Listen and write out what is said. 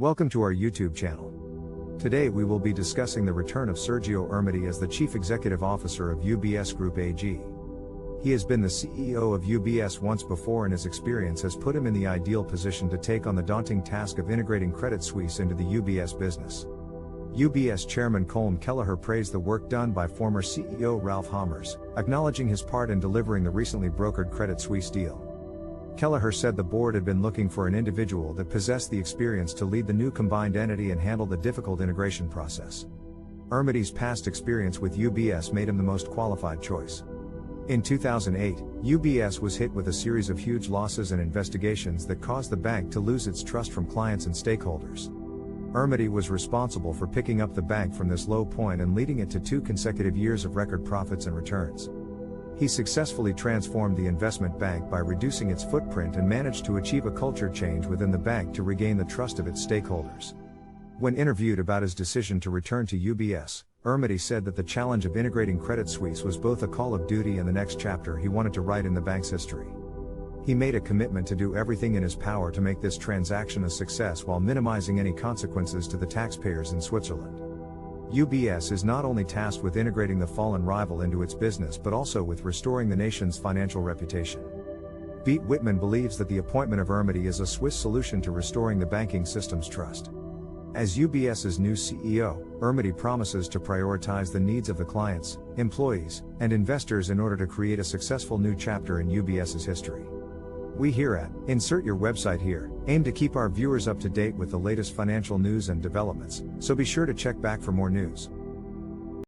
Welcome to our YouTube channel. Today we will be discussing the return of Sergio Ermotti as the Chief Executive Officer of UBS Group AG. He has been the CEO of UBS once before, and his experience has put him in the ideal position to take on the daunting task of integrating Credit Suisse into the UBS business. UBS Chairman Colm Kelleher praised the work done by former CEO Ralph Hamers, acknowledging his part in delivering the recently brokered Credit Suisse deal. Kelleher said the board had been looking for an individual that possessed the experience to lead the new combined entity and handle the difficult integration process. Ermotti's past experience with UBS made him the most qualified choice. In 2008, UBS was hit with a series of huge losses and investigations that caused the bank to lose its trust from clients and stakeholders. Ermotti was responsible for picking up the bank from this low point and leading it to 2 consecutive years of record profits and returns. He successfully transformed the investment bank by reducing its footprint and managed to achieve a culture change within the bank to regain the trust of its stakeholders. When interviewed about his decision to return to UBS, Ermotti said that the challenge of integrating Credit Suisse was both a call of duty and the next chapter he wanted to write in the bank's history. He made a commitment to do everything in his power to make this transaction a success while minimizing any consequences to the taxpayers in Switzerland. UBS is not only tasked with integrating the fallen rival into its business but also with restoring the nation's financial reputation. Beat Whitman believes that the appointment of Ermotti is a Swiss solution to restoring the banking system's trust. As UBS's new CEO, Ermotti promises to prioritize the needs of the clients, employees, and investors in order to create a successful new chapter in UBS's history. We here at Insert Your Website Here aim to keep our viewers up to date with the latest financial news and developments, so be sure to check back for more news.